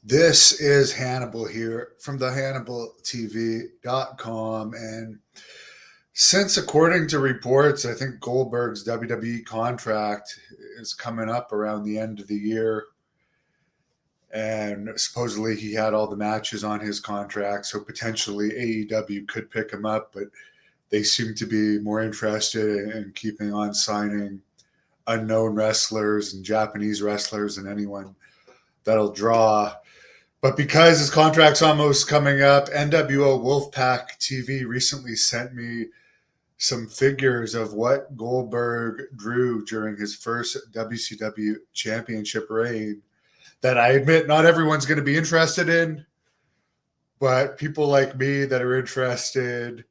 This is Hannibal here from the HannibalTV.com. And since, according to reports, I think Goldberg's WWE contract is coming up around the end of the year, and supposedly he had all the matches on his contract, so potentially AEW could pick him up, but they seem to be more interested in keeping on signing unknown wrestlers and Japanese wrestlers and anyone that'll draw. But because his contract's almost coming up, NWO Wolfpack TV recently sent me some figures of what Goldberg drew during his first WCW championship reign that I admit not everyone's going to be interested in, but people like me that are interested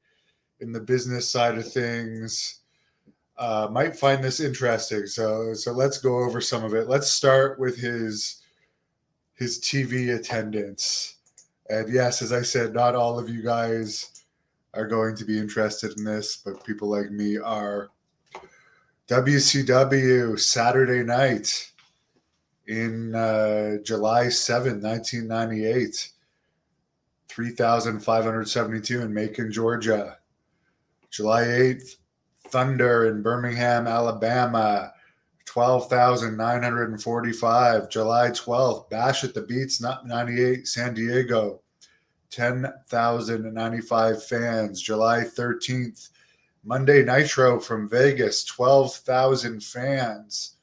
in the business side of things might find this interesting. So let's go over some of it. Let's start with his TV attendance. And yes, as I said, not all of you guys are going to be interested in this, but people like me are. WCW Saturday night in July 7th, 1998, 3,572 in Macon, Georgia. July 8th, Thunder in Birmingham, Alabama, 12,945. July 12th, Bash at the Beats, 98, San Diego, 10,095 fans. July 13th, Monday Nitro from Vegas, 12,000 fans.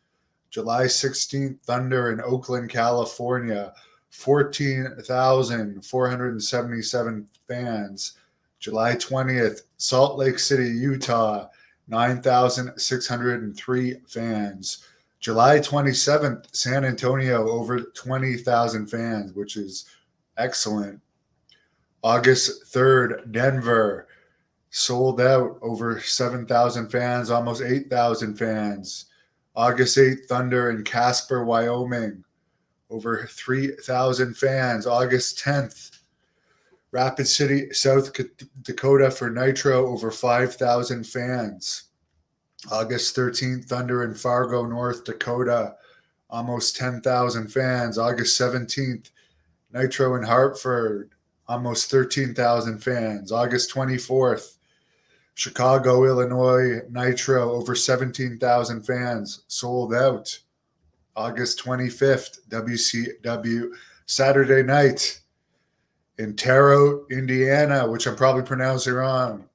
July 16th, Thunder in Oakland, California, 14,477 fans. July 20th, Salt Lake City, Utah, 9,603 fans. July 27th, San Antonio, over 20,000 fans, which is excellent. August 3rd, Denver, sold out, over 7,000 fans, almost 8,000 fans. August 8th, Thunder in Casper, Wyoming, over 3,000 fans. August 10th, Rapid City, South Dakota for Nitro, over 5,000 fans. August 13th, Thunder in Fargo, North Dakota, almost 10,000 fans. August 17th, Nitro in Hartford, almost 13,000 fans. August 24th, Chicago, Illinois, Nitro, over 17,000 fans, sold out. August 25th, WCW Saturday night in Terre, Indiana, which I'm probably pronouncing wrong,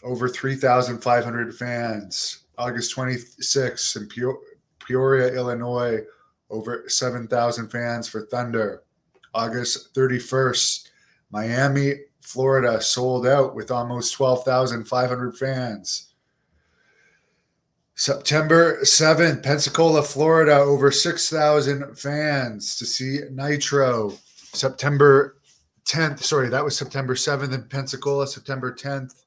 over 3,500 fans. August 26th in Peoria, Illinois, over 7,000 fans for Thunder. August 31st, Miami, Florida, sold out with almost 12,500 fans. September 7th, Pensacola, Florida, over 6,000 fans to see Nitro. September 10th, sorry, that was September 7th in Pensacola. September 10th,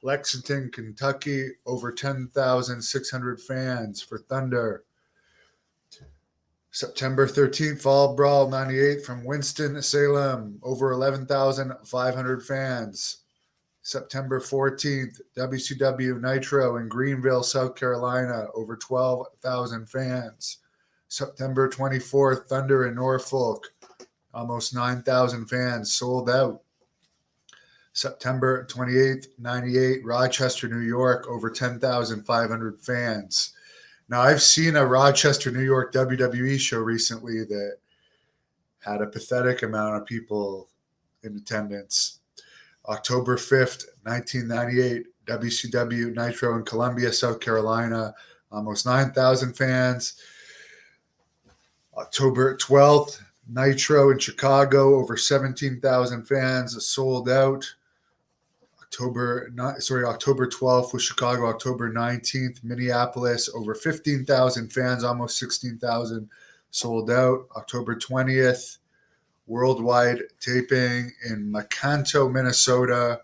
Lexington, Kentucky, over 10,600 fans for Thunder. September 13th, Fall Brawl 98 from Winston-Salem, over 11,500 fans. September 14th, WCW Nitro in Greenville, South Carolina, over 12,000 fans. September 24th, Thunder in Norfolk, almost 9,000 fans, sold out. September 28th, 98, Rochester, New York, over 10,500 fans. Now, I've seen a Rochester, New York WWE show recently that had a pathetic amount of people in attendance. October 5th, 1998, WCW Nitro in Columbia, South Carolina, almost 9,000 fans. October 12th, Nitro in Chicago, over 17,000 fans, sold out. October 12th was Chicago. October 19th, Minneapolis, over 15,000 fans, almost 16,000, sold out. October 20th, worldwide taping in Macanto, Minnesota,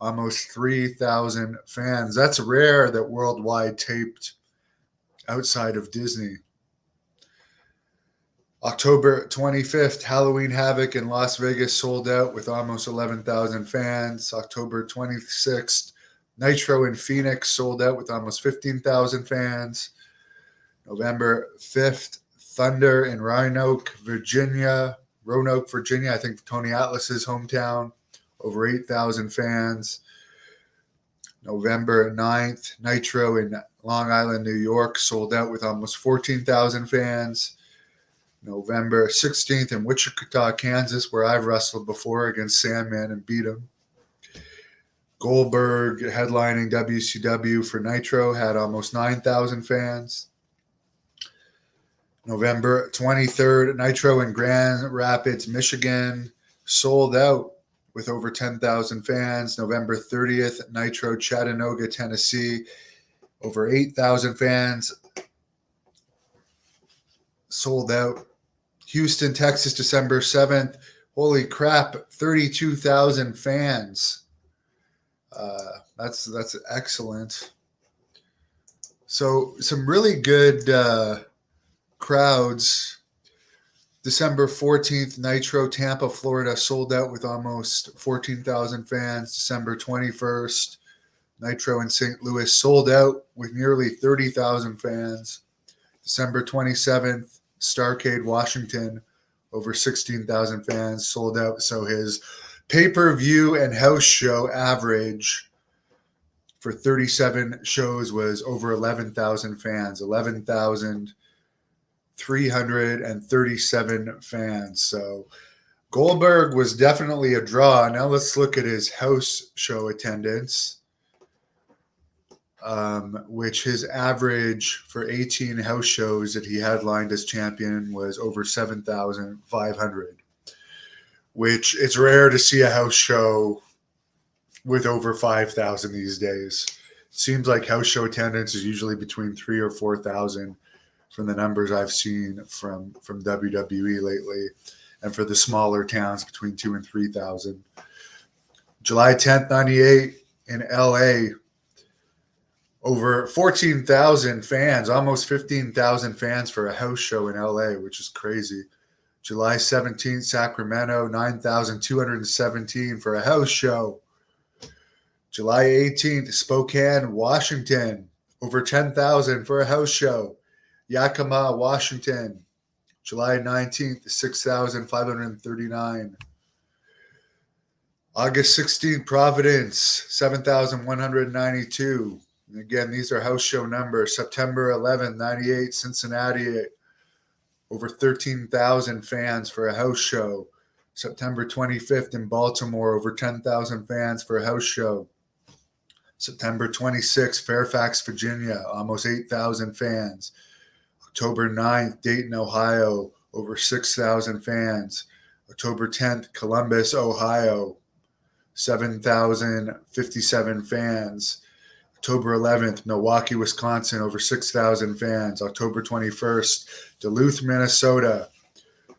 almost 3,000 fans. That's rare that worldwide taped outside of Disney. October 25th, Halloween Havoc in Las Vegas, sold out with almost 11,000 fans. October 26th, Nitro in Phoenix, sold out with almost 15,000 fans. November 5th, Thunder in Roanoke, Virginia. I think Tony Atlas's hometown. Over 8,000 fans. November 9th, Nitro in Long Island, New York, sold out with almost 14,000 fans. November 16th in Wichita, Kansas, where I've wrestled before against Sandman and beat him. Goldberg headlining WCW for Nitro had almost 9,000 fans. November 23rd, Nitro in Grand Rapids, Michigan, sold out with over 10,000 fans. November 30th, Nitro Chattanooga, Tennessee, over 8,000 fans, sold out. Houston, Texas, December 7th. Holy crap, 32,000 fans. That's excellent. So some really good crowds. December 14th, Nitro, Tampa, Florida, sold out with almost 14,000 fans. December 21st, Nitro in St. Louis, sold out with nearly 30,000 fans. December 27th, Starrcade, Washington, over 16,000 fans, sold out. So his pay-per-view and house show average for 37 shows was over 11,000 fans, 11,337 fans. So Goldberg was definitely a draw. Now let's look at his house show attendance. Which his average for 18 house shows that he headlined as champion was over 7,500, which it's rare to see a house show with over 5,000 these days. Seems like house show attendance is usually between 3,000 or 4,000 from the numbers I've seen from WWE lately, and for the smaller towns between 2,000 and 3,000. July 10th, 98 in LA, over 14,000 fans, almost 15,000 fans for a house show in LA, which is crazy. July 17th, Sacramento, 9,217 for a house show. July 18th, Spokane, Washington, over 10,000 for a house show. Yakima, Washington, July 19th, 6,539. August 16th, Providence, 7,192. And again, these are house show numbers. September 11th, 98, Cincinnati, over 13,000 fans for a house show. September 25th in Baltimore, over 10,000 fans for a house show. September 26th, Fairfax, Virginia, almost 8,000 fans. October 9th, Dayton, Ohio, over 6,000 fans. October 10th, Columbus, Ohio, 7,057 fans. October 11th, Milwaukee, Wisconsin, over 6,000 fans. October 21st, Duluth, Minnesota,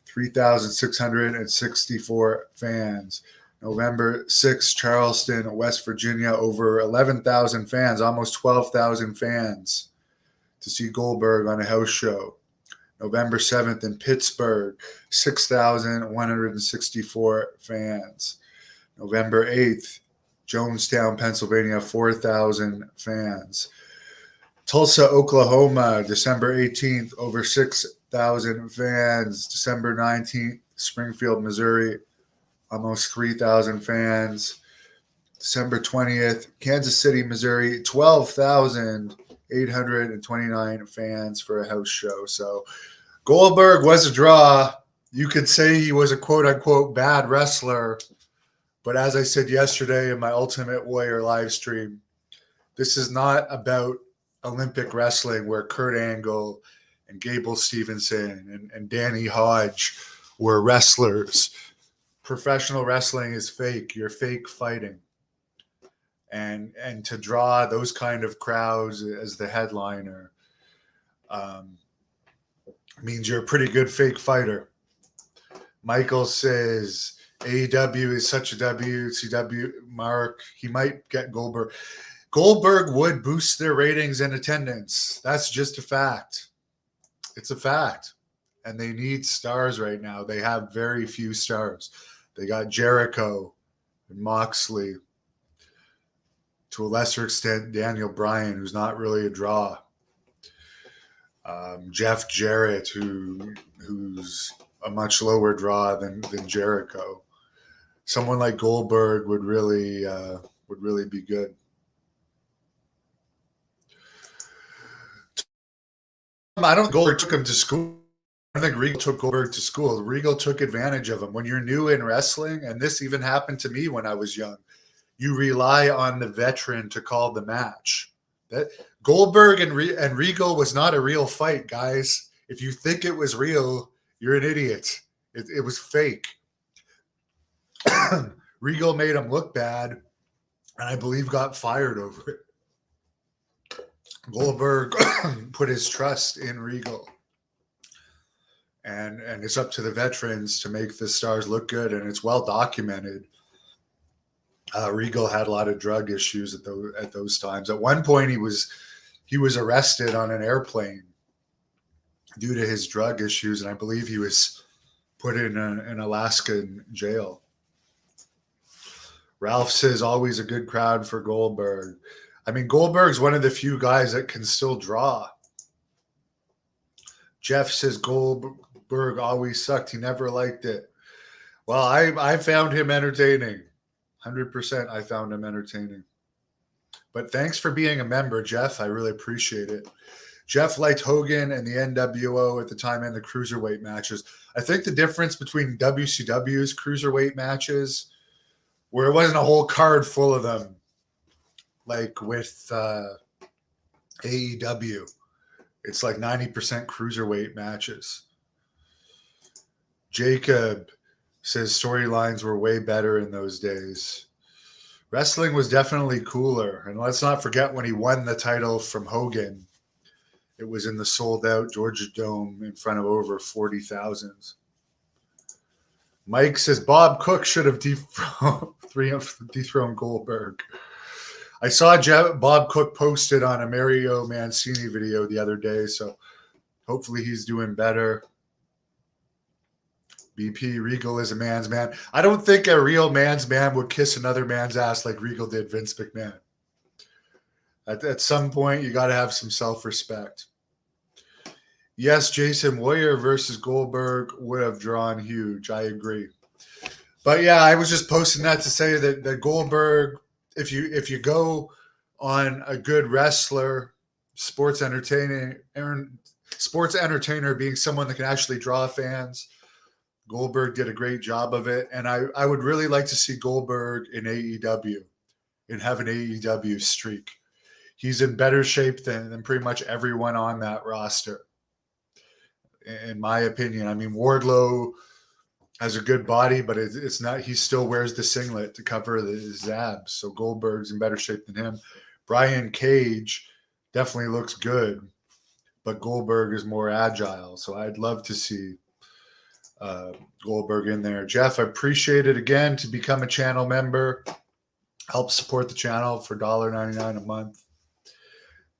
3,664 fans. November 6th, Charleston, West Virginia, over 11,000 fans, almost 12,000 fans to see Goldberg on a house show. November 7th in Pittsburgh, 6,164 fans. November 8th, Jonestown, Pennsylvania, 4,000 fans. Tulsa, Oklahoma, December 18th, over 6,000 fans. December 19th, Springfield, Missouri, almost 3,000 fans. December 20th, Kansas City, Missouri, 12,829 fans for a house show. So Goldberg was a draw. You could say he was a quote-unquote bad wrestler. But as I said yesterday in my Ultimate Warrior live stream, this is not about Olympic wrestling where Kurt Angle and Gable Stevenson and Danny Hodge were wrestlers. Professional wrestling is fake. You're fake fighting. And to draw those kind of crowds as the headliner means you're a pretty good fake fighter. Michael says AEW is such a WCW mark. He might get Goldberg. Goldberg would boost their ratings and attendance. That's just a fact. It's a fact. And they need stars right now. They have very few stars. They got Jericho and Moxley. To a lesser extent, Daniel Bryan, who's not really a draw. Jeff Jarrett, who's a much lower draw than Jericho. Someone like Goldberg would really be good. I don't think Goldberg took him to school. I don't think Regal took Goldberg to school. Regal took advantage of him. When you're new in wrestling, and this even happened to me when I was young, you rely on the veteran to call the match. That Goldberg and Regal was not a real fight, guys. If you think it was real, you're an idiot. It was fake. Regal made him look bad, and I believe got fired over it. Goldberg put his trust in Regal. And it's up to the veterans to make the stars look good, and it's well documented. Regal had a lot of drug issues at those times. At one point, he was arrested on an airplane due to his drug issues, and I believe he was put in an Alaskan jail. Ralph says, always a good crowd for Goldberg. I mean, Goldberg's one of the few guys that can still draw. Jeff says Goldberg always sucked. He never liked it. Well, I found him entertaining. 100% I found him entertaining. But thanks for being a member, Jeff. I really appreciate it. Jeff liked Hogan and the NWO at the time and the cruiserweight matches. I think the difference between WCW's cruiserweight matches, where it wasn't a whole card full of them, like with AEW, it's like 90% cruiserweight matches. Jacob says storylines were way better in those days. Wrestling was definitely cooler. And let's not forget when he won the title from Hogan. It was in the sold-out Georgia Dome in front of over 40,000. Mike says Bob Cook should have dethroned Goldberg. I saw Bob Cook posted on a Mario Mancini video the other day, so hopefully he's doing better. BP, Regal is a man's man. I don't think a real man's man would kiss another man's ass like Regal did Vince McMahon. At some point, you got to have some self-respect. Yes, Jason Warrior versus Goldberg would have drawn huge. I agree. But yeah, I was just posting that to say that Goldberg, if you go on a good wrestler, sports entertainer being someone that can actually draw fans, Goldberg did a great job of it. And I would really like to see Goldberg in AEW and have an AEW streak. He's in better shape than pretty much everyone on that roster, in my opinion. I mean, Wardlow has a good body, but it's not. He still wears the singlet to cover his abs. So Goldberg's in better shape than him. Brian Cage definitely looks good, but Goldberg is more agile. So I'd love to see Goldberg in there. Jeff, I appreciate it again to become a channel member. Help support the channel for $1.99 a month.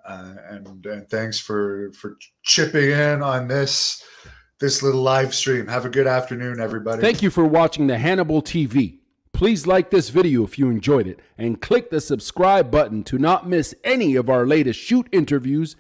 And thanks for chipping in on this little live stream. Have a good afternoon, everybody. Thank you for watching the Hannibal TV. Please like this video if you enjoyed it and click the subscribe button to not miss any of our latest shoot interviews,